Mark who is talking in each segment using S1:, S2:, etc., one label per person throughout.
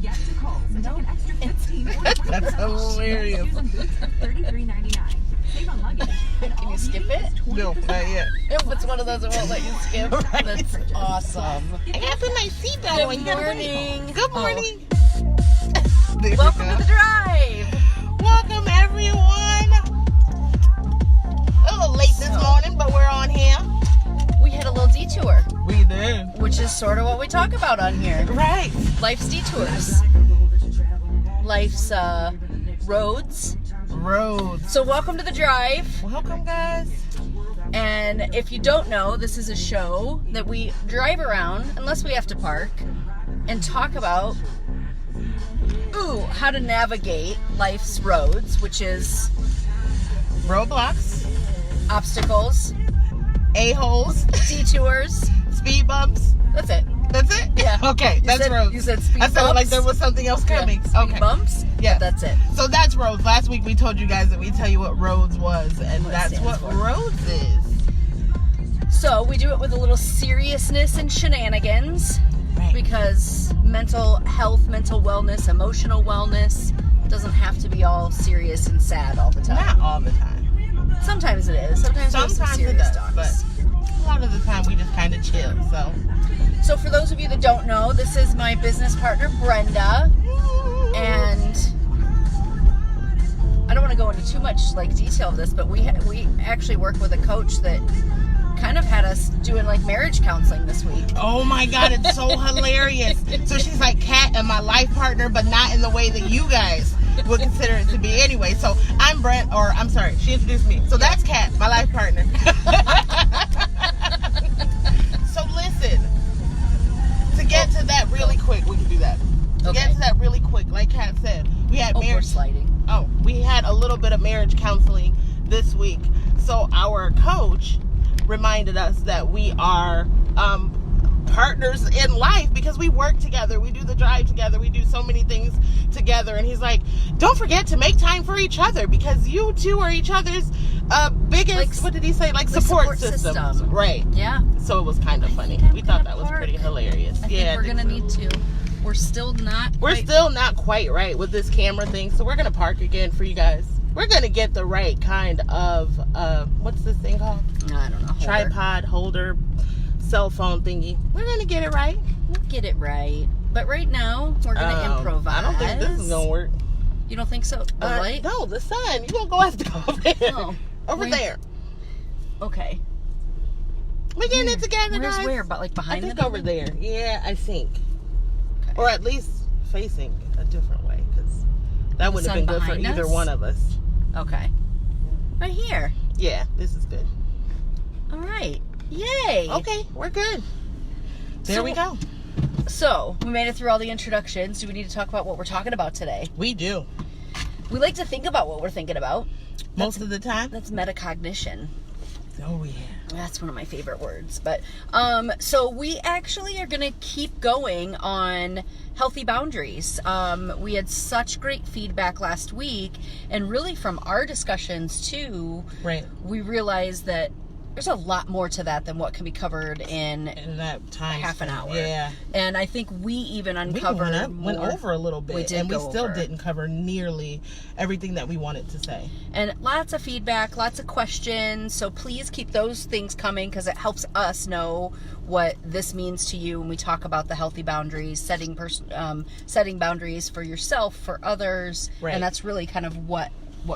S1: Get to Kohl's and take an extra 15 or 20%
S2: That's hilarious.
S1: Shoes and boots for $33.99. Save on luggage.
S3: Can you skip it?
S2: No, not yet.
S3: If it's one of those that won't let you skip,
S2: Right.
S3: that's awesome.
S2: I gotta put my seatbelt on.
S3: Good morning.
S2: Good morning.
S3: Welcome to the drive.
S2: Welcome, everyone. A little late this morning, but we're on here.
S3: We had a little detour,
S2: We did.
S3: which is sort of what we talk about on here.
S2: Right.
S3: Life's detours. Life's roads.
S2: Roads.
S3: So welcome to the drive.
S2: Welcome, guys.
S3: And if you don't know, this is a show that we drive around, unless we have to park, and talk about how to navigate life's roads, which is
S2: Roadblocks.
S3: obstacles,
S2: A-holes.
S3: detours.
S2: Speed bumps.
S3: That's it.
S2: That's it?
S3: Yeah.
S2: Okay, that's roads.
S3: You said speed
S2: I
S3: bumps.
S2: sounded like there was something else coming.
S3: Yeah, speed
S2: Okay.
S3: bumps.
S2: Yeah.
S3: But that's it.
S2: So that's roads. Last week we told you guys that we tell you what roads was, and
S3: What it
S2: that's
S3: stands
S2: what
S3: for.
S2: roads is.
S3: So we do it with a little seriousness and shenanigans,
S2: Right.
S3: because mental health, mental wellness, emotional wellness doesn't have to be all serious and sad all the time.
S2: Not all the time.
S3: Sometimes it is. Sometimes we have some
S2: Sometimes it
S3: serious
S2: does,
S3: talks.
S2: but a lot of the time we just kind of chill.
S3: So for those of you that don't know, this is my business partner Brenda, and I don't want to go into too much detail of this, but we actually work with a coach that kind of had us doing marriage counseling this week.
S2: Oh my God, it's so hilarious. So she's like Kat and my life partner, but not in the way that you guys would consider it to be anyway. So I'm Brent, or I'm sorry, she introduced me. So that's Kat, my life partner. So listen, to get to that really quick, we can do that. To get to that really quick, like Kat said, we had
S3: We're
S2: marriage.
S3: sliding.
S2: We had a little bit of marriage counseling this week. So our coach reminded us that we are partners in life because we work together, we do the drive together, we do so many things together, and he's like, don't forget to make time for each other because you two are each other's biggest, what did he say, support systems. Right.
S3: Yeah.
S2: So it was kind of funny. We thought that was pretty hilarious.
S3: I think we're gonna need to. We're still not
S2: quite right with this camera thing, so we're gonna park again for you guys. We're gonna get the right kind of what's this thing called?
S3: I don't know.
S2: Tripod holder, cell phone thingy. We're gonna get it right.
S3: We'll get it right. But right now we're gonna improvise.
S2: I don't think this is gonna work.
S3: You don't think so? The light?
S2: No, the sun. You gonna go have to go over there.
S3: Oh,
S2: over there.
S3: Okay.
S2: We're getting it together,
S3: Where's
S2: guys.
S3: where? But behind
S2: I think
S3: the
S2: over
S3: building?
S2: there. Yeah, I think.
S3: Okay.
S2: Or at least facing a different way, because that wouldn't have
S3: sun
S2: been good for
S3: behind
S2: either
S3: us?
S2: one of us.
S3: Okay. Right here.
S2: Yeah, this is good.
S3: All right. Yay.
S2: Okay, we're good. There
S3: So-
S2: we go.
S3: So, we made it through all the introductions. Do we need to talk about what we're talking about today?
S2: We do.
S3: We like to think about what we're thinking about.
S2: Most of the time.
S3: That's metacognition.
S2: Oh, yeah.
S3: That's one of my favorite words. But, so we actually are going to keep going on healthy boundaries. We had such great feedback last week, and really from our discussions too,
S2: Right.
S3: we realized that there's a lot more to that than what can be covered in
S2: that time,
S3: half an hour.
S2: Yeah.
S3: And I think we even uncovered
S2: went over a little bit,
S3: We
S2: and we
S3: go
S2: still
S3: over.
S2: didn't cover nearly everything that we wanted to say.
S3: And lots of feedback, lots of questions. So please keep those things coming, because it helps us know what this means to you when we talk about the healthy boundaries, setting boundaries for yourself, for others.
S2: Right.
S3: And that's really kind of what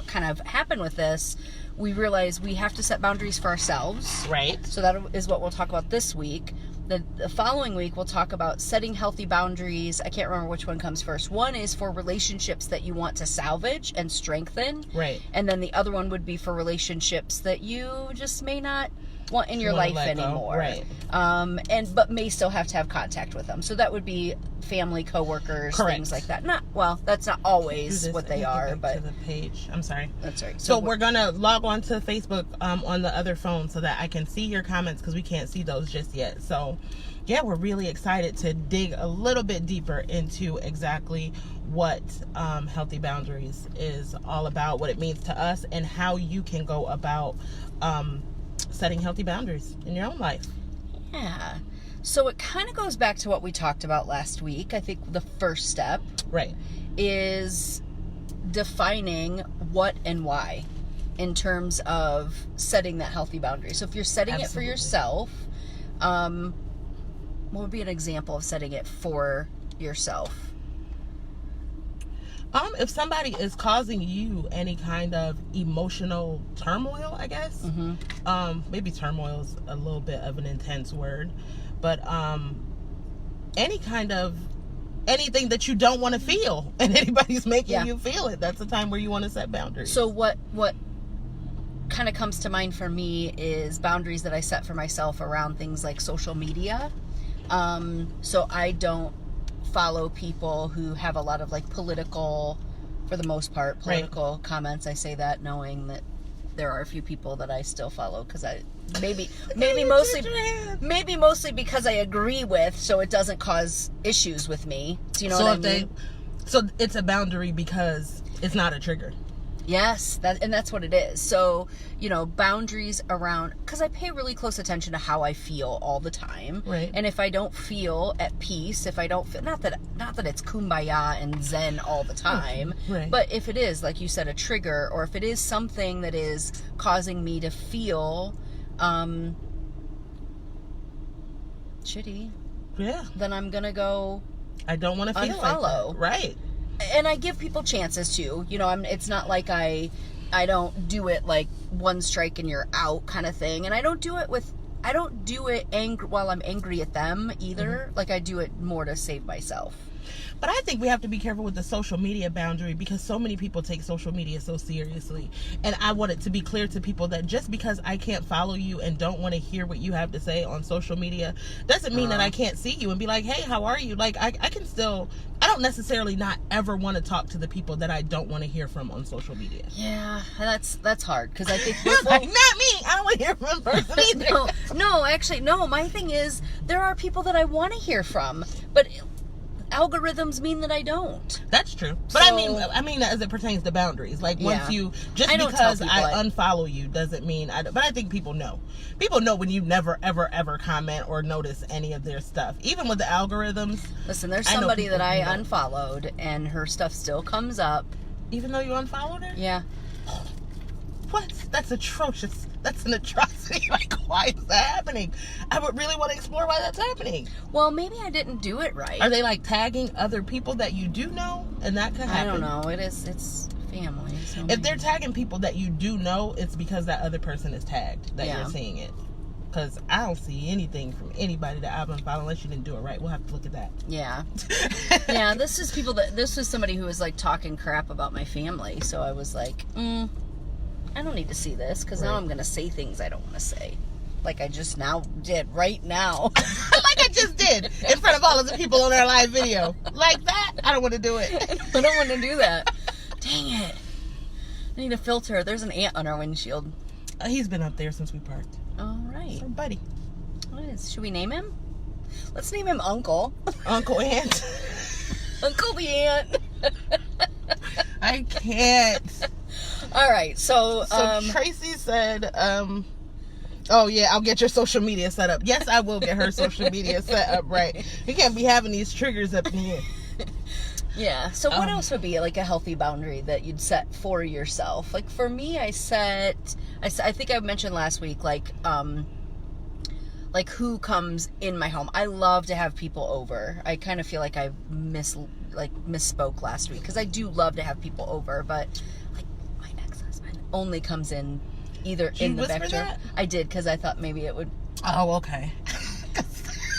S3: kind of happened with this. We realized we have to set boundaries for ourselves.
S2: Right.
S3: So that is what we'll talk about this week. The following week, we'll talk about setting healthy boundaries. I can't remember which one comes first. One is for relationships that you want to salvage and strengthen.
S2: Right.
S3: And then the other one would be for relationships that you just may not want in your life anymore.
S2: Right.
S3: But may still have to have contact with them. So that would be family, coworkers,
S2: Correct.
S3: things like that. That's not always what they are, but
S2: to the page. I'm sorry.
S3: that's right.
S2: So we're gonna log on to Facebook on the other phone so that I can see your comments, because we can't see those just yet. So yeah, we're really excited to dig a little bit deeper into exactly what healthy boundaries is all about, what it means to us, and how you can go about setting healthy boundaries in your own life.
S3: Yeah. So it kind of goes back to what we talked about last week. I think the first step
S2: Right.
S3: is defining what and why in terms of setting that healthy boundary. So if you're setting it for
S2: Absolutely.
S3: yourself, what would be an example of setting it for yourself?
S2: If somebody is causing you any kind of emotional turmoil, I guess. Maybe turmoil is a little bit of an intense word, but anything that you don't want to feel and anybody's making you feel it, that's the time where you want to set boundaries.
S3: So what kind of comes to mind for me is boundaries that I set for myself around things like social media. So I don't follow people who have a lot of like political, for the most part, political comments. I say that knowing that there are a few people that I still follow because maybe mostly because I agree with, so it doesn't cause issues with me. Do you know what I mean?
S2: So it's a boundary because it's not a trigger.
S3: Yes, that's what it is. So, boundaries around, because I pay really close attention to how I feel all the time.
S2: Right.
S3: And if I don't feel at peace, if I don't feel, not that it's kumbaya and zen all the time,
S2: Right.
S3: but if it is, like you said, a trigger, or if it is something that is causing me to feel shitty, then I'm going to go
S2: I don't want to feel
S3: unfollow.
S2: like that. Right.
S3: And I give people chances too. It's not like I don't do it like one strike and you're out kind of thing. And I don't do it while I'm angry at them either. Like I do it more to save myself.
S2: But I think we have to be careful with the social media boundary because so many people take social media so seriously. And I want it to be clear to people that just because I can't follow you and don't want to hear what you have to say on social media doesn't mean that I can't see you and be like, hey, how are you? Like, I can still, I don't necessarily not ever want to talk to the people that I don't want to hear from on social media.
S3: Yeah, that's hard because I think
S2: like, not me. I don't want to hear from a person either.
S3: No, my thing is there are people that I want to hear from, but algorithms mean that I don't.
S2: That's true. But I mean as it pertains to boundaries. Like once you, just because I unfollow you doesn't mean but I think people know. People know when you never ever comment or notice any of their stuff. Even with the algorithms.
S3: Listen, there's somebody that I unfollowed and her stuff still comes up.
S2: Even though you unfollowed her?
S3: Yeah.
S2: What? That's atrocious. That's an atrocity. Like, why is that happening? I would really want to explore why that's happening.
S3: Well, maybe I didn't do it right.
S2: Are they like tagging other people that you do know? And that could happen.
S3: I don't know. It's family. So
S2: if they're tagging people that you do know, it's because that other person is tagged that you're seeing it. Because I don't see anything from anybody that I've unfollowed unless you didn't do it right. We'll have to look at that.
S3: Yeah. Yeah, this was somebody who was like talking crap about my family. So I was like, I don't need to see this because now I'm going to say things I don't want to say. Like I just now did right now.
S2: Like I just did in front of all of the people on our live video. Like that? I don't want to do it.
S3: I don't want to do that. Dang it. I need a filter. There's an ant on our windshield.
S2: He's been up there since we parked.
S3: All right.
S2: So, buddy.
S3: Should we name him? Let's name him Uncle.
S2: Uncle Ant.
S3: Uncle the Ant.
S2: I can't.
S3: All right, so
S2: Tracy said, oh yeah, I'll get your social media set up. Yes, I will get her social media set up right. You can't be having these triggers up in here.
S3: Yeah, so what else would be like a healthy boundary that you'd set for yourself? Like for me, I think I mentioned last week, like who comes in my home. I love to have people over. I kind of feel like I misspoke last week because I do love to have people over, but only comes in either in the bedroom.
S2: That?
S3: I did because I thought maybe it would.
S2: Oh, okay.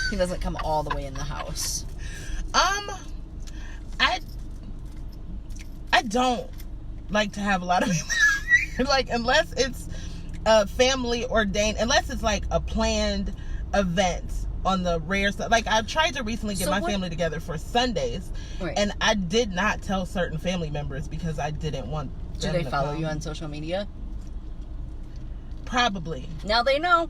S3: He doesn't come all the way in the house.
S2: I don't like to have a lot of people like unless it's family ordained, unless it's like a planned event on the rare stuff. Like I tried to recently get my family together for Sundays, and I did not tell certain family members because I didn't want.
S3: Do they follow you on social media?
S2: Probably.
S3: Now they know.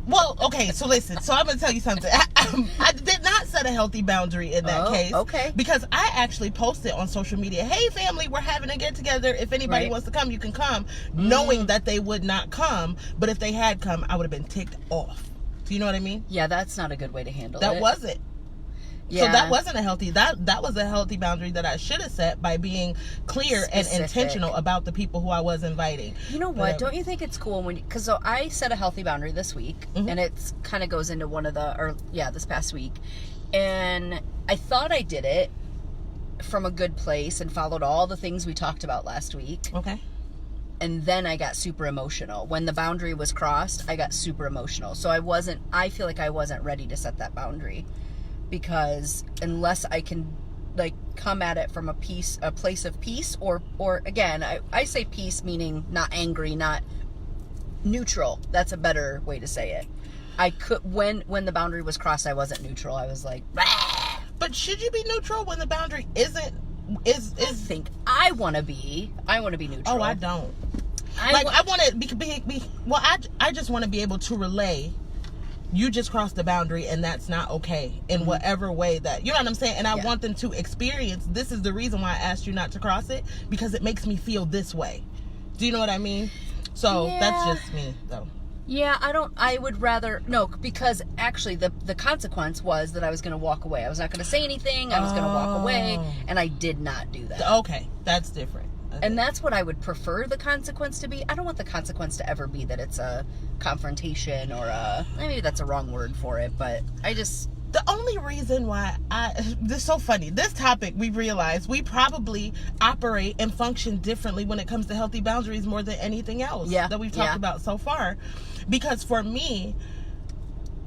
S2: Well, okay, so listen. So I'm going to tell you something. I did not set a healthy boundary in that case.
S3: Okay.
S2: Because I actually posted on social media, hey, family, we're having a get-together. If anybody wants to come, you can come. Knowing that they would not come. But if they had come, I would have been ticked off. Do you know what I mean?
S3: Yeah, that's not a good way to handle it.
S2: That wasn't.
S3: Yeah.
S2: So that wasn't a healthy, that was a healthy boundary that I should have set by being clear and intentional about the people who I was inviting.
S3: You know what? Don't you think it's cool when, because so I set a healthy boundary this week, and it's kind of goes into this past week, and I thought I did it from a good place and followed all the things we talked about last week.
S2: Okay.
S3: And then I got super emotional. When the boundary was crossed, I got super emotional. So I feel like I wasn't ready to set that boundary. Because unless I can like come at it from a place of peace, or again, I say peace meaning not angry, not neutral. That's a better way to say it. I could, when the boundary was crossed, I wasn't neutral. I was like, bah!
S2: But should you be neutral when the boundary isn't?
S3: I think I want to be neutral.
S2: Oh, I don't. I want to be. Well, I just want to be able to relay. You just crossed the boundary, and that's not okay in whatever way that, you know what I'm saying? And I want them to experience, this is the reason why I asked you not to cross it, because it makes me feel this way. Do you know what I mean? So that's just me, though. Yeah,
S3: I would rather, no, because actually the consequence was that I was going to walk away. I was not going to say anything. I was going to walk away, and I did not do that.
S2: Okay, that's different. Okay.
S3: And that's what I would prefer the consequence to be. I don't want the consequence to ever be that it's a confrontation or maybe that's a wrong word for it, but
S2: the only reason why this is so funny, this topic, we realize we probably operate and function differently when it comes to healthy boundaries more than anything else that we've talked about so far. Because for me,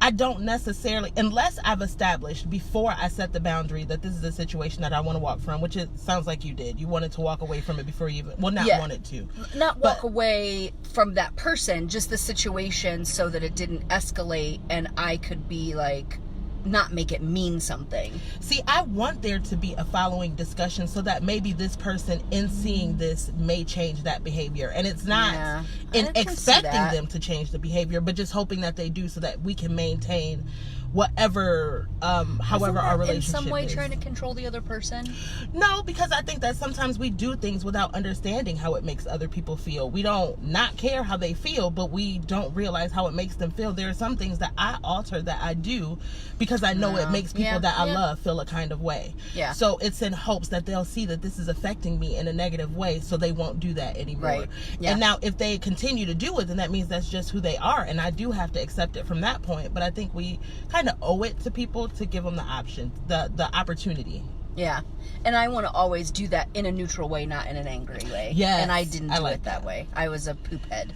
S2: I don't necessarily, unless I've established before I set the boundary that this is a situation that I want to walk from, which it sounds like you did. You wanted to walk away from it before you even, wanted to.
S3: Not walk away from that person, just the situation so that it didn't escalate and I could be like, not make it mean something.
S2: See, I want there to be a following discussion so that maybe this person in seeing this may change that behavior. And it's not in expecting them to change the behavior, but just hoping that they do so that we can maintain whatever, however our relationship is.
S3: In some way trying to control the other person?
S2: No, because I think that sometimes we do things without understanding how it makes other people feel. We don't not care how they feel, but we don't realize how it makes them feel. There are some things that I alter that I do because I know it makes people that I love feel a kind of way. Yeah. So it's in hopes that they'll see that this is affecting me in a negative way, so they won't do that anymore. Right. Yeah. And now if they continue to do it, then that means that's just who they are, and I do have to accept it from that point. But I think we kind of owe it to people to give them the option, the opportunity.
S3: Yeah. And I want to always do that in a neutral way, not in an angry way. Yeah. And I didn't do it that way. I was a poop head.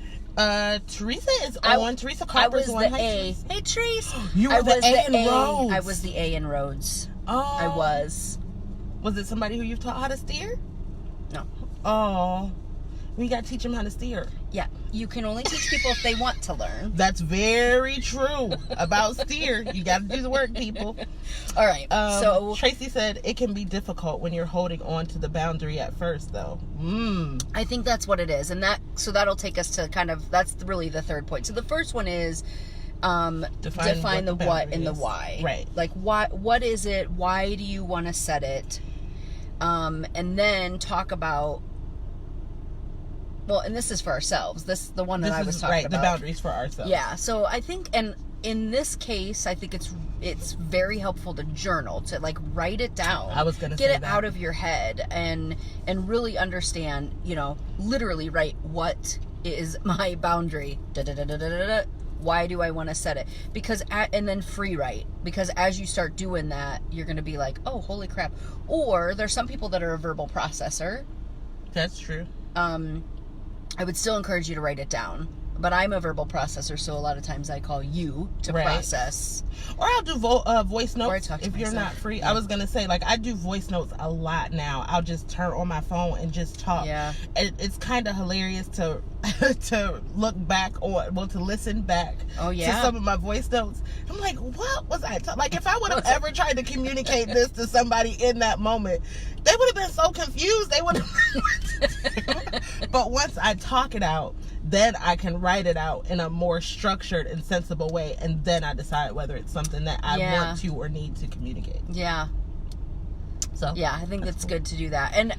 S2: Teresa is on. Teresa Carper's on.
S3: I was the A. Hey, Teresa.
S2: You were the A in Rhodes.
S3: I was the A in Rhodes.
S2: Oh.
S3: I was.
S2: Was it somebody who you've taught how to steer?
S3: No.
S2: Oh. We got to teach them how to steer.
S3: Yeah. You can only teach people if they want to learn.
S2: That's very true about steer. You got to do the work, people.
S3: All right. So
S2: Tracy said it can be difficult when you're holding on to the boundary at first, though.
S3: I think that's what it is. And that'll take us to kind of, that's really the third point. So the first one is define the what and the why.
S2: Right.
S3: Like, what is it? Why do you want to set it? And then talk about, well, and this is for ourselves. The one that I was talking about.
S2: The boundaries for ourselves.
S3: Yeah. So I think, and in this case, I think it's very helpful to journal, to like write it down.
S2: I was gonna
S3: get it out of your head and really understand. Literally write, what is my boundary? Why do I want to set it? And then free write, because as you start doing that, you're going to be like, oh, holy crap. Or there's some people that are a verbal processor.
S2: That's true.
S3: I would still encourage you to write it down, but I'm a verbal processor, so a lot of times I call you to process.
S2: Or I'll do voice notes if you're not free. Yeah. I was gonna say, like, I do voice notes a lot now. I'll just turn on my phone and just talk. Yeah, it's kind of hilarious to look back to listen back. To some of my voice notes. I'm like, what was I talking? Like, if I would have ever tried to communicate this to somebody in that moment, they would have been so confused. They would have. But once I talk it out, then I can write it out in a more structured and sensible way, and then I decide whether it's something that I want to or need to communicate.
S3: Yeah.
S2: So
S3: yeah, I think that's cool. Good to do that. And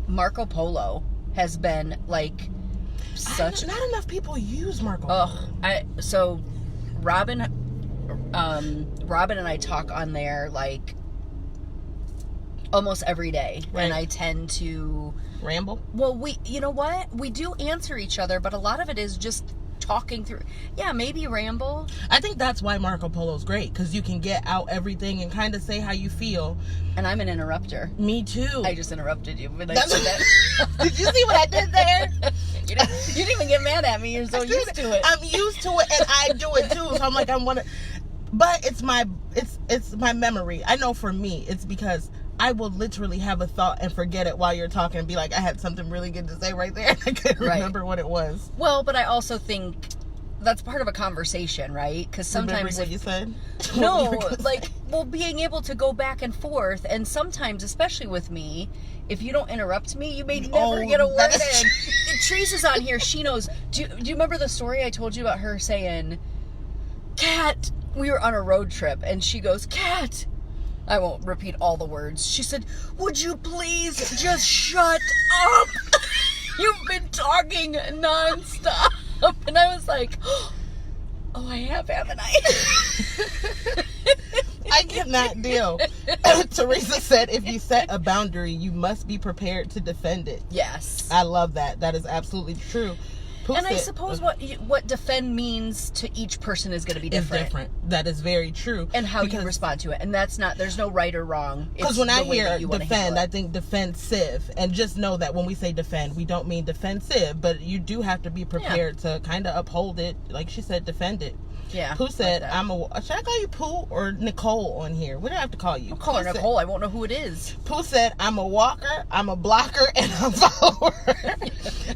S3: Marco Polo has been like such.
S2: Not enough people use Marco Polo.
S3: So Robin and I talk on there like almost every day,
S2: Right.
S3: and I tend to
S2: Ramble?
S3: Well, you know what? We do answer each other, but a lot of it is just talking through. Yeah, maybe ramble.
S2: I think that's why Marco Polo's great, because you can get out everything and kind of say how you feel.
S3: And I'm an interrupter.
S2: Me too.
S3: I just interrupted you. But
S2: Did you see what I did there?
S3: You didn't even get mad at me. You're so used to it.
S2: I'm used to it, and I do it too. So I'm like, but it's my memory. I know for me, it's because I will literally have a thought and forget it while you're talking and be like, I had something really good to say right there. I couldn't remember what it was.
S3: Well, but I also think that's part of a conversation, right? Because sometimes
S2: what you said?
S3: No, being able to go back and forth, and sometimes, especially with me, if you don't interrupt me, you may never get a word in. Teresa's on here. She knows. Do you remember the story I told you about her saying, Kat, we were on a road trip, and she goes, Kat, I won't repeat all the words. She said, would you please just shut up? You've been talking nonstop. And I was like, oh, I have, haven't I?
S2: I cannot deal. Teresa said, if you set a boundary, you must be prepared to defend it.
S3: Yes.
S2: I love that. That is absolutely true.
S3: And I suppose what defend means to each person is going to be different.
S2: It's different. That is very true.
S3: And how you respond to it. And there's no right or wrong.
S2: Because when I hear defend, I think defensive. And just know that when we say defend, we don't mean defensive. But you do have to be prepared to kind of uphold it. Like she said, defend it.
S3: Yeah.
S2: Pooh said, should I call you Pooh or Nicole on here? What do I have to call you?
S3: I'll call her Nicole. I won't know who it is.
S2: Pooh said, I'm a walker, I'm a blocker, and a follower.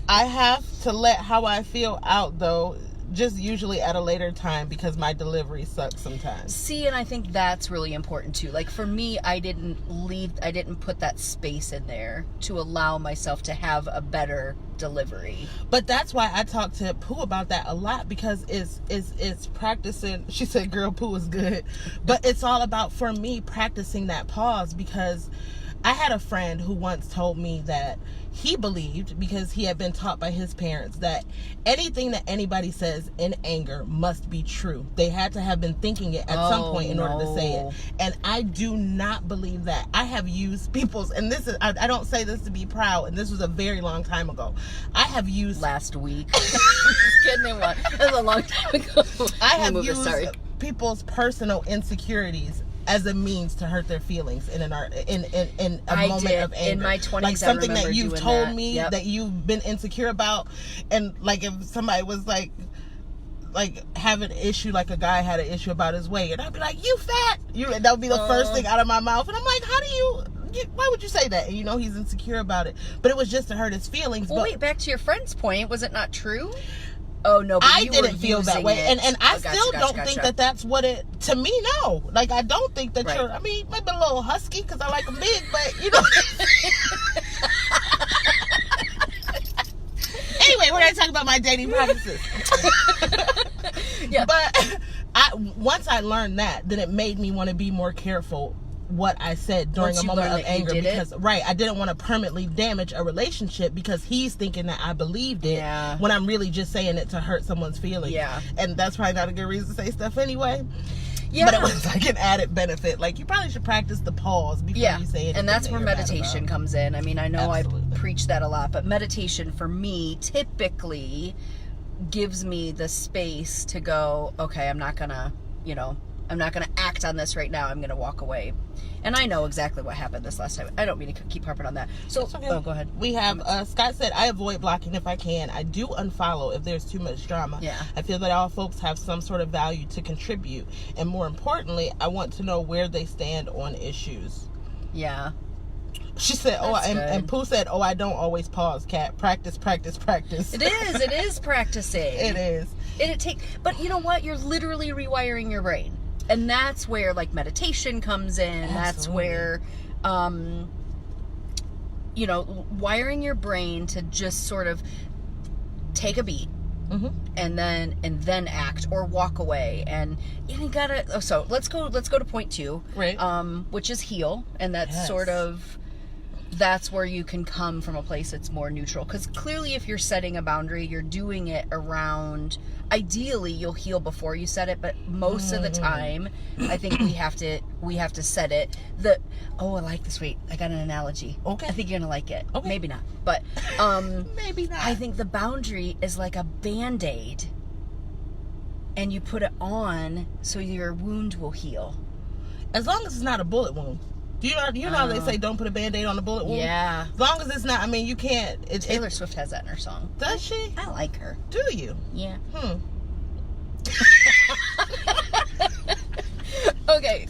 S2: I have to let how I feel out, though, just usually at a later time because my delivery sucks sometimes.
S3: See, and I think that's really important too. Like for me, I didn't put that space in there to allow myself to have a better delivery.
S2: But that's why I talk to Pooh about that a lot, because it's practicing. She said, girl, Pooh is good. But it's all about, for me, practicing that pause, because I had a friend who once told me that he believed, because he had been taught by his parents, that anything that anybody says in anger must be true. They had to have been thinking it at some point in order to say it. And I do not believe that. I have used people's, and this is, I don't say this to be proud, and this was a very long time ago. I have used...
S3: Last week. Just kidding. That was a long time ago.
S2: I have used people's personal insecurities as a means to hurt their feelings in a moment of anger.
S3: In my 20s,
S2: like something that you've told me
S3: yep.
S2: that you've been insecure about, and like if somebody was like having an issue, like a guy had an issue about his weight, and I'd be like, you fat, that would be the first thing out of my mouth, and I'm like, why would you say that? And he's insecure about it, but it was just to hurt his feelings.
S3: Well, wait, back to your friend's point, was it not true? Oh no, but
S2: I didn't feel that way, and I still don't think that that's what it. To me, no. Like I don't think that you're. I mean, maybe a little husky because I like them big, but Anyway, we're gonna talk about my dating practices.
S3: Yeah,
S2: but once I learned that, then it made me want to be more careful what I said during a moment of anger, because I didn't want to permanently damage a relationship because he's thinking that I believed it when I'm really just saying it to hurt someone's feelings. Yeah. And that's probably not a good reason to say stuff anyway. Yeah. But it was like an added benefit. Like you probably should practice the pause before you say anything.
S3: And that's where meditation comes in. I mean, I know I preach that a lot, but meditation for me typically gives me the space to go, okay, I'm not gonna act on this right now. I'm going to walk away. And I know exactly what happened this last time. I don't mean to keep harping on that. So,
S2: okay.
S3: Oh, go ahead.
S2: We have, Scott said, I avoid blocking if I can. I do unfollow if there's too much drama. Yeah. I feel that all folks have some sort of value to contribute. And more importantly, I want to know where they stand on issues. Yeah. She said, and Pooh said, I don't always pause, Kat. Practice.
S3: It is practicing.
S2: It is.
S3: But you know what? You're literally rewiring your brain. And that's where like meditation comes in. Absolutely. That's where wiring your brain to just sort of take a beat. Mm-hmm. and then act or walk away, and you gotta. So let's go to point 2, right? Which is heal, and that's sort of that's where you can come from a place that's more neutral. Because clearly if you're setting a boundary, you're doing it around, ideally you'll heal before you set it, but most of the time I think we have to set it. I like this. Wait, I got an analogy.
S2: Okay.
S3: I think you're gonna like it.
S2: Okay.
S3: Maybe not, but
S2: maybe not.
S3: I think the boundary is like a Band-Aid, and you put it on so your wound will heal.
S2: As long as it's not a bullet wound. You know how they say don't put a Band-Aid on a bullet wound?
S3: Yeah.
S2: As long as it's not, I mean, you can't.
S3: Taylor Swift has that in her song.
S2: Does she?
S3: I like her.
S2: Do you?
S3: Yeah. Okay.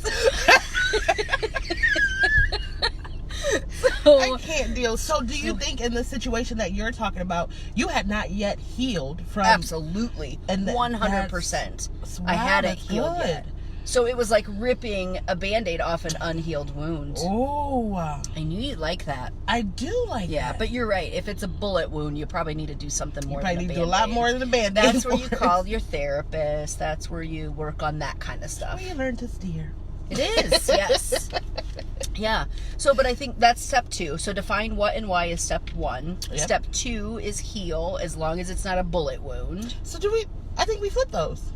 S3: So,
S2: I can't deal. So do you think in the situation that you're talking about, you had not yet healed from...
S3: Absolutely.
S2: And
S3: 100%.
S2: Wow,
S3: I hadn't
S2: that's
S3: healed
S2: good.
S3: yet. So it was like ripping a Band-Aid off an unhealed wound.
S2: Oh.
S3: I knew you'd like that.
S2: I do like that.
S3: Yeah, but you're right. If it's a bullet wound, you probably need to do something more than a
S2: probably need
S3: Band-Aid.
S2: to do a lot more than a Band-Aid.
S3: That's where you call your therapist. That's where you work on that kind of stuff.
S2: Where you learn to steer.
S3: It is, yes. Yeah. So, but I think that's step 2. So define what and why is step 1.
S2: Yep.
S3: Step 2 is heal, as long as it's not a bullet wound.
S2: So I think we flip those.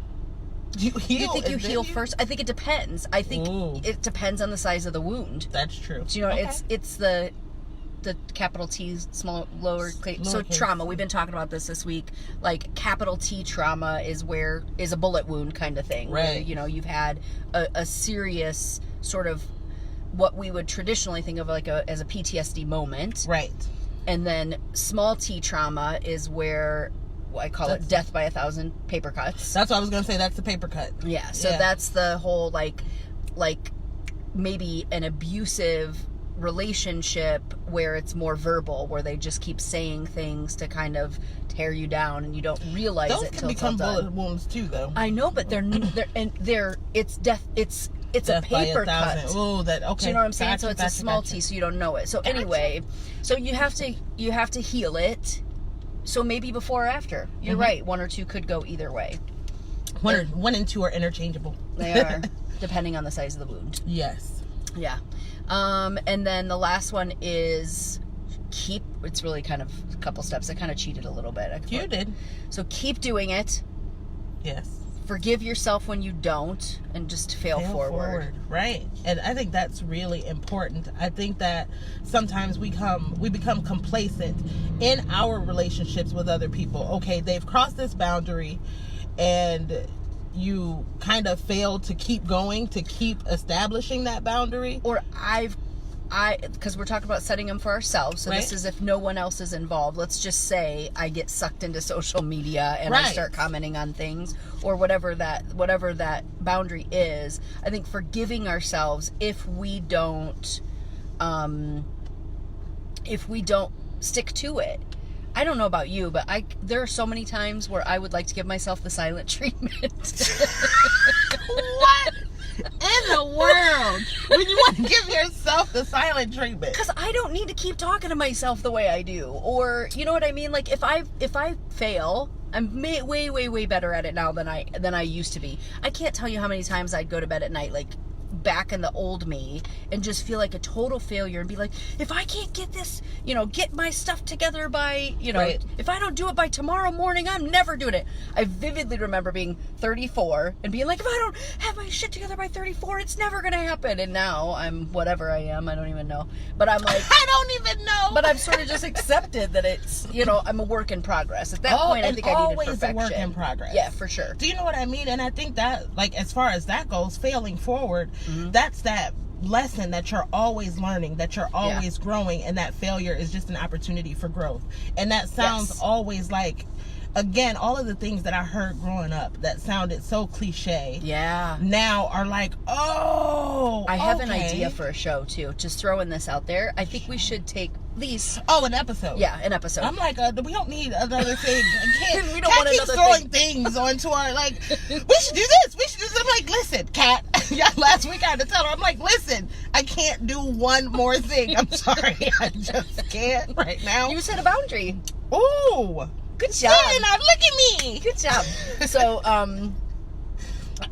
S2: Do you heal?
S3: You think you
S2: and then
S3: heal first? I think it depends. I think
S2: Ooh.
S3: it depends on the size of the wound.
S2: That's true.
S3: Do you know,
S2: Okay.
S3: it's the capital T, small, lower, so
S2: Lowercase.
S3: trauma. We've been talking about this week. Like capital T trauma is a bullet wound kind of thing.
S2: Right.
S3: Where, you know, you've had a serious sort of what we would traditionally think of as a PTSD moment.
S2: Right.
S3: And then small T trauma is where I call it death by 1,000 paper cuts.
S2: That's what I was going to say. That's the paper cut.
S3: Yeah. So that's the whole like maybe an abusive relationship where it's more verbal, where they just keep saying things to kind of tear you down and you don't realize
S2: Those
S3: it
S2: can
S3: until it's all
S2: become
S3: done.
S2: bullet wounds too, though.
S3: I know, but it's death. It's
S2: Death
S3: a
S2: by
S3: paper
S2: 1,000.
S3: cut.
S2: Oh, that okay.
S3: Do you know what I'm saying?
S2: Gotcha,
S3: So it's
S2: gotcha,
S3: a small
S2: gotcha.
S3: T, so you don't know it. So anyway, so you have to heal it. So maybe before or after. You're right. 1 or 2 could go either way.
S2: 1 and 2 are interchangeable.
S3: They are, depending on the size of the wound.
S2: Yes.
S3: Yeah. And then the last one is it's really kind of a couple steps. I kind of cheated a little bit.
S2: You did.
S3: So keep doing it.
S2: Yes.
S3: Forgive yourself when you don't, and just fail forward.
S2: Right. And I think that's really important. I think that sometimes we become complacent in our relationships with other people. Okay, they've crossed this boundary and you kind of fail to keep going, to keep establishing that boundary.
S3: Or because we're talking about setting them for ourselves. So this is if no one else is involved. Let's just say I get sucked into social media and I start commenting on things or whatever that boundary is. I think forgiving ourselves if we don't stick to it. I don't know about you, but there are so many times where I would like to give myself the silent treatment.
S2: What in the world? When you want to give yourself the silent treatment?
S3: Because I don't need to keep talking to myself the way I do. Or, you know what I mean? Like, if I fail, I'm way better at it now than I used to be. I can't tell you how many times I'd go to bed at night, like, back in the old me, and just feel like a total failure and be like, if I can't get this, get my stuff together by, if I don't do it by tomorrow morning, I'm never doing it. I vividly remember being 34 and being like, if I don't have my shit together by 34, it's never gonna happen. And now I'm whatever I am, I don't even know. But I'm like,
S2: I don't even know.
S3: But I've sort of just accepted that it's, I'm a work in progress. At that point, I think I needed perfection.
S2: Always a work in progress.
S3: Yeah, for sure.
S2: Do you know what I mean? And I think that, like, as far as that goes, failing forward, that's that lesson that you're always learning, that you're always growing, and that failure is just an opportunity for growth. And that sounds always like, again, all of the things that I heard growing up that sounded so cliche, now are like, I
S3: have an idea for a show too. Just throwing this out there. I think we should take these.
S2: An episode.
S3: Yeah, an episode.
S2: I'm like, we don't need another thing.
S3: We don't want another
S2: throwing things onto our, like, we should do this. We should do this. I'm like, listen, Kat. Last week I had to tell her, I'm like, listen, I can't do one more thing. I'm sorry. I just can't right now.
S3: You set a boundary.
S2: Ooh.
S3: Good job.
S2: Yeah, now look at me.
S3: Good job. So,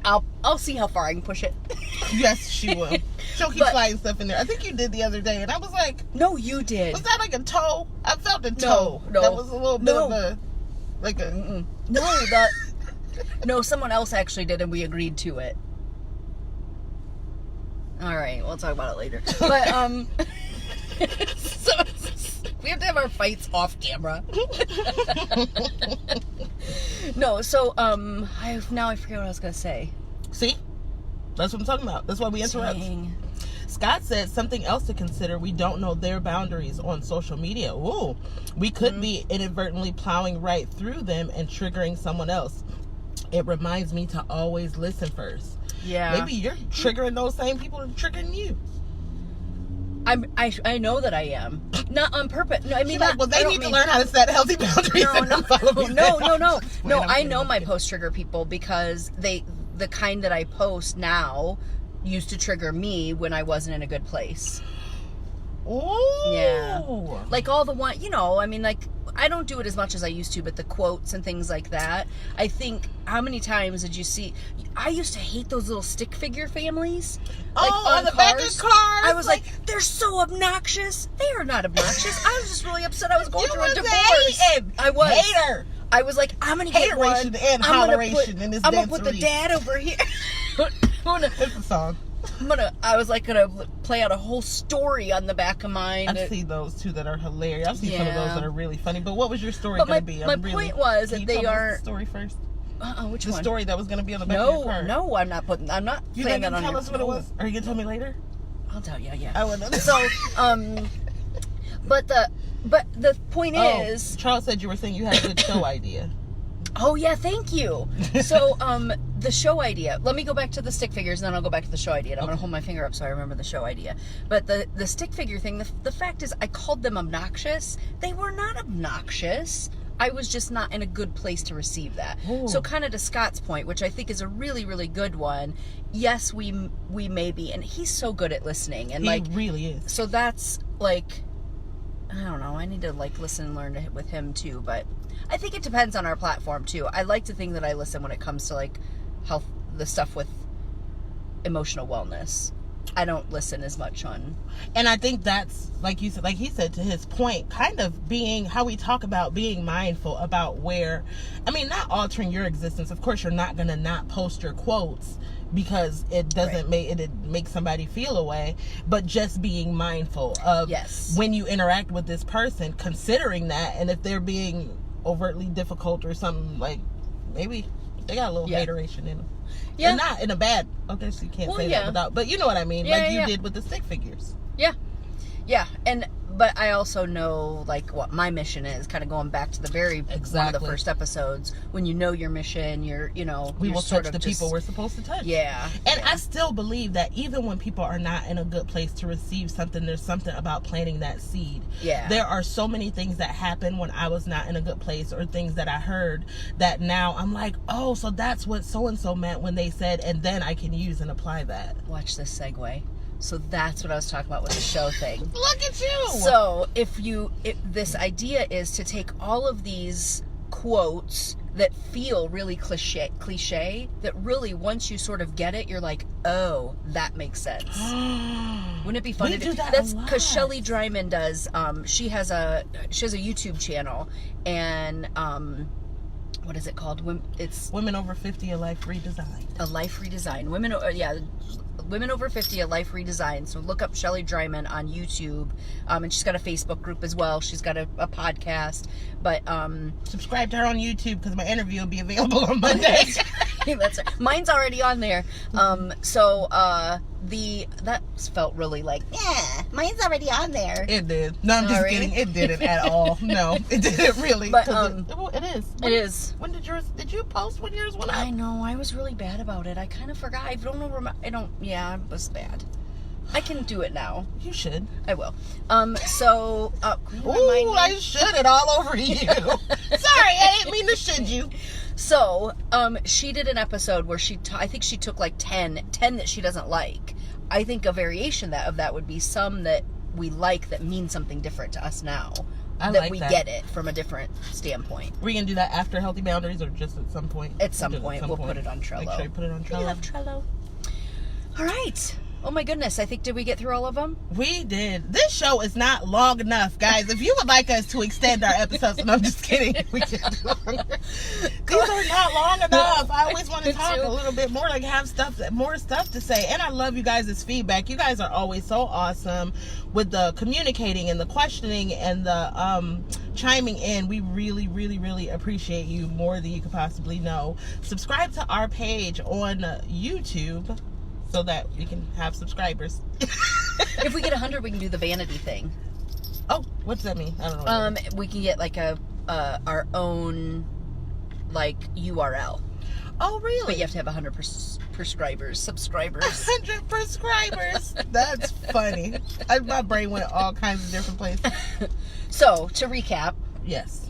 S3: I'll see how far I can push it.
S2: Yes, she will. She'll keep sliding stuff in there. I think you did the other day, and I was like,
S3: no, you did.
S2: was that like a toe? I felt a toe.
S3: No.
S2: That was a little bit of a, like a...
S3: No, someone else actually did, and we agreed to it. All right, we'll talk about it later. But, so we have to have our fights off camera. No, so, I forget what I was going to say.
S2: See? That's what I'm talking about. That's why we interrupt.
S3: Dang.
S2: Scott said something else to consider. We don't know their boundaries on social media. Ooh, we could be inadvertently plowing right through them and triggering someone else. It reminds me to always listen first.
S3: Yeah.
S2: Maybe you're triggering those same people that are triggering you.
S3: I know that I am. Not on purpose. No, I mean,
S2: Like, well, they need to learn how to set healthy boundaries.
S3: No, I know my post trigger people because the kind that I post now used to trigger me when I wasn't in a good place.
S2: Ooh.
S3: Yeah. Like all the one, I mean, like, I don't do it as much as I used to, but the quotes and things like that, I think, how many times did you see, I used to hate those little stick figure families. Like
S2: on the back of cars.
S3: I was like, they're so obnoxious. They are not obnoxious. I was just really upset I was going through a divorce. I was.
S2: Hater.
S3: I was like, I'm going to get one.
S2: And holleration in this
S3: I'm going to put the dad over here.
S2: It's a song.
S3: I was like gonna play out a whole story on the back of mine.
S2: I've seen those too that are hilarious. I've seen some of those that are really funny. But what was your story going to be?
S3: My point was that they are.
S2: The story first.
S3: Which one?
S2: The story that was going to be on the back of your car.
S3: No, I'm not putting. I'm not.
S2: You didn't tell us what it was. Are you going to tell me later?
S3: I'll tell you. Yeah.
S2: I would know.
S3: So, but the point is,
S2: Charles said you were saying you had a good show idea.
S3: Oh yeah, thank you. So, the show idea. Let me go back to the stick figures, and then I'll go back to the show idea. And I'm gonna hold my finger up so I remember the show idea. But the stick figure thing. The fact is, I called them obnoxious. They were not obnoxious. I was just not in a good place to receive that. Ooh. So, kind of to Scott's point, which I think is a really, really good one. Yes, we may be, and he's so good at listening, and
S2: he really is.
S3: So that's like, I don't know. I need to like listen and learn with him too, but. I think it depends on our platform too. I like to think that I listen when it comes to like health, the stuff with emotional wellness. I don't listen as much on.
S2: And I think that's, like you said, like he said, to his point, kind of being how we talk about being mindful about where, I mean, not altering your existence. Of course, you're not going to not post your quotes because it doesn't make somebody feel a way, but just being mindful of when you interact with this person, considering that, and if they're being overtly difficult or something, like maybe they got a little hateration in them. Yeah. And not in a bad, okay, so you can't say that without, but you know what I mean, like you did with the stick figures. Yeah. Yeah. But I also know, like, what my mission is, kind of going back to the one of the first episodes, when you know your mission, we will touch the people we're supposed to touch. Yeah. And I still believe that even when people are not in a good place to receive something, there's something about planting that seed. Yeah. There are so many things that happened when I was not in a good place, or things that I heard that now I'm like, oh, so that's what so-and-so meant when they said, and then I can use and apply that. Watch this segue. So that's what I was talking about with the show thing. Look at you! So if this idea is to take all of these quotes that feel really cliche, that really once you sort of get it, you're like, oh, that makes sense. Wouldn't it be fun to do that? That's because Shelley Dryman does. She has a YouTube channel, and what is it called? It's Women Over 50, a Life Redesigned. A Life Redesigned. Women Over 50, a Life Redesigned. So look up Shelley Dryman on YouTube. And she's got a Facebook group as well. She's got a podcast. But subscribe to her on YouTube, because my interview will be available on Monday. That's right. Mine's already on there. That felt really like, yeah, mine's already on there. It did. No, I'm just kidding. It didn't at all. No, it didn't really. But it is. It is. When did you post when yours went up? I know. I was really bad about it. I kind of forgot. I don't know. Yeah, it was bad. I can do it now. You should. I will. Ooh, I should it all over you. Sorry, I didn't mean to should you. So, she did an episode where I think she took like 10 that she doesn't like. I think a variation of that would be some that we like that mean something different to us now. That we get it from a different standpoint. Are we going to do that after Healthy Boundaries, or just at some point? At some point. We'll put it on Trello. Make sure you put it on Trello. We love Trello. All right.
S3: Oh my goodness, I think, did we get through all of them?
S2: We did. This show is not long enough, guys. If you would like us to extend our episodes, and I'm just kidding, we can do longer. These are not long enough. I always want to talk a little bit more, like have more stuff to say. And I love you guys' feedback. You guys are always so awesome with the communicating and the questioning and the chiming in. We really, really, really appreciate you more than you could possibly know. Subscribe to our page on YouTube so that we can have subscribers.
S3: If we get 100, we can do the vanity thing.
S2: Oh, what does that mean? I don't know.
S3: We can get like our own like URL.
S2: Oh, really?
S3: But you have to have 100 subscribers.
S2: 100 prescribers. That's funny. My brain went all kinds of different places.
S3: So, to recap.
S2: Yes.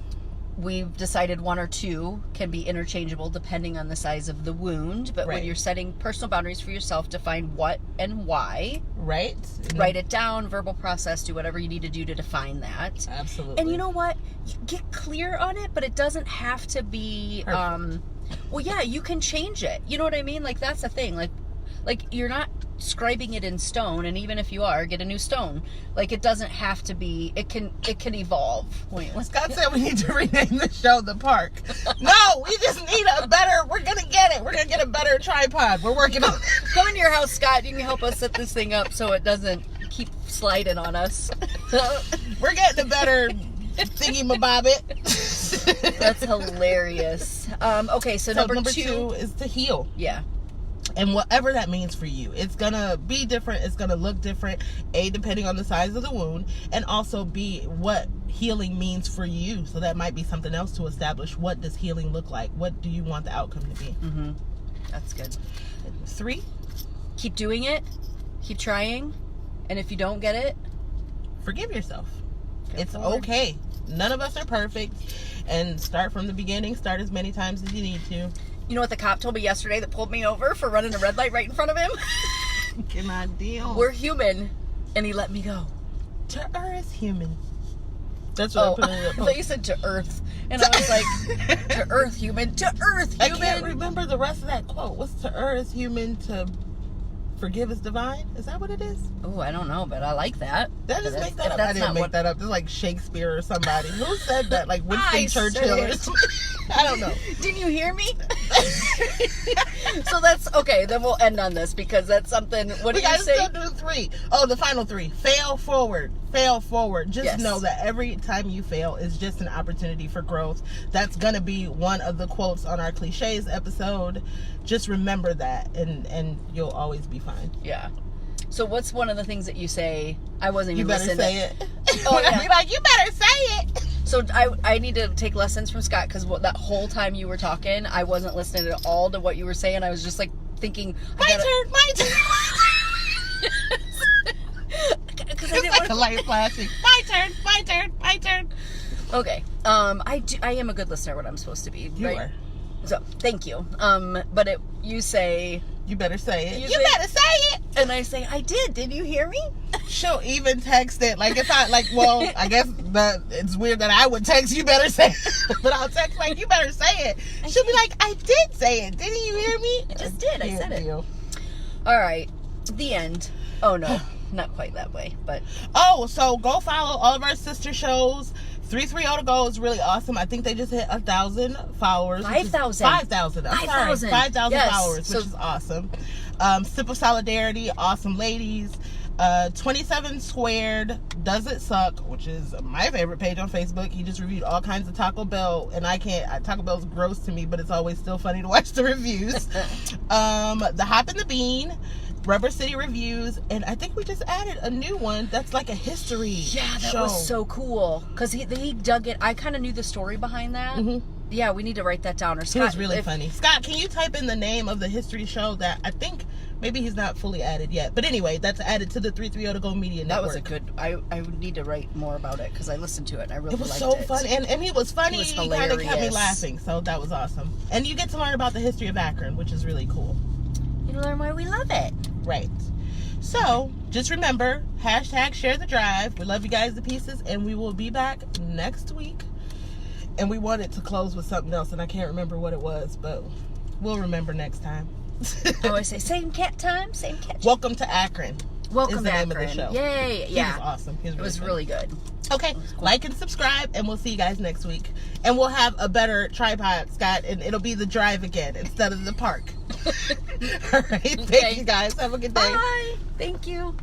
S3: We've decided 1 or 2 can be interchangeable depending on the size of the wound. But when you're setting personal boundaries for yourself, define what and why.
S2: Right.
S3: Write it down, verbal process, do whatever you need to do to define that.
S2: Absolutely.
S3: And you know what? Get clear on it, but it doesn't have to be... well, yeah, you can change it. You know what I mean? Like, that's the thing. Like you're not scribing it in stone, and even if you are, get a new stone. Like, it doesn't have to be. It can evolve. Wait,
S2: Scott said we need to rename the show The Park. No, we just need a better. We're gonna get it. We're gonna get a better tripod. We're working on it.
S3: Come into your house, Scott. You can help us set this thing up so it doesn't keep sliding on us.
S2: We're getting a better thingy-mabobbit.
S3: That's hilarious. Okay, so number
S2: 2 is to heal.
S3: Yeah.
S2: And whatever that means for you, it's gonna be different. It's gonna look different, depending on the size of the wound, and also B, what healing means for you. So that might be something else to establish. What does healing look like? What do you want the outcome to be?
S3: Mm-hmm. That's good.
S2: 3,
S3: keep doing it, keep trying, and if you don't get it,
S2: forgive yourself. It's
S3: forward.
S2: okay. None of us are perfect, and start from the beginning. Start as many times as you need to.
S3: You know what the cop told me yesterday that pulled me over for running a red light right in front of him?
S2: Cannot deal.
S3: We're human, and he let me go.
S2: To err is human. That's what I put in the
S3: I thought you said to earth, and I was like, to earth, human, to earth, human.
S2: I can't remember the rest of that quote. What's to err is human, to forgive is divine? Is that what it is?
S3: Oh, I don't know, but I like that.
S2: That just make that up. I didn't make that up. It's like Shakespeare or somebody. Who said that? Like Winston Churchill or something? I don't know.
S3: Didn't you hear me? So that's okay. Then we'll end on this because that's something. What do you say?
S2: We gotta still do 3. Oh, the final 3. Fail forward. Fail forward. Just know that every time you fail is just an opportunity for growth. That's gonna be one of the quotes on our cliches episode. Just remember that, and you'll always be fine.
S3: Yeah. So what's one of the things that you say? I wasn't even listening.
S2: You better say it.
S3: Oh, yeah.
S2: Be like, you better say it.
S3: So I need to take lessons from Scott because that whole time you were talking, I wasn't listening at all to what you were saying. I was just like thinking, my turn.
S2: It's like a light flashing. My turn.
S3: Okay. I am a good listener when I'm supposed to be.
S2: You
S3: right?
S2: are.
S3: So thank you. But you say.
S2: You better say it. You better say it.
S3: And I say, I did. Did you hear me?
S2: She'll even text it. Like, if I, like, well, I guess it's weird that I would text, you better say it. But I'll text, like, you better say it. She'll be like, I did say it. Didn't you hear me?
S3: I just did. I said it. All right. The end. Oh, no. Not quite that way, but.
S2: Oh, so go follow all of our sister shows. 330 to go is really awesome. I think they just hit 1,000 followers.
S3: 5,000.
S2: 5,000. I'm sorry. 5,000 followers, which is awesome. Sip of Solidarity, awesome ladies. 27 Squared, Does It Suck, which is my favorite page on Facebook. He just reviewed all kinds of Taco Bell, and Taco Bell's gross to me, but it's always still funny to watch the reviews. The Hop and the Bean, Rubber City Reviews, and I think we just added a new one that's like a history
S3: show. That was so cool because he dug it. I kind of knew the story behind that. Mm-hmm. Yeah, we need to write that down. Or Scott,
S2: it was really funny. Scott, can you type in the name of the history show that I think maybe he's not fully added yet, but anyway, that's added to the 330 to go media network.
S3: That was a good. I would need to write more about it because I listened to it and I really liked it.
S2: It was so fun, and he was funny.
S3: He
S2: kind of kept me laughing, so that was awesome. And you get to learn about the history of Akron, which is really cool.
S3: You learn why we love it.
S2: Right. So, just remember, #share the drive. We love you guys to pieces, and we will be back next week. And we wanted to close with something else, and I can't remember what it was, but we'll remember next time.
S3: I always say, same cat time, same cat.
S2: Welcome to Akron.
S3: Welcome
S2: is the
S3: to
S2: name
S3: Akron.
S2: of the show.
S3: Yay!
S2: He
S3: Yeah,
S2: was awesome. He was
S3: it was
S2: fun.
S3: really good.
S2: Okay, like and subscribe, and we'll see you guys next week. And we'll have a better tripod, Scott, and it'll be the drive again instead of the park. All right, thank you guys. Have a good day.
S3: Bye. Thank you.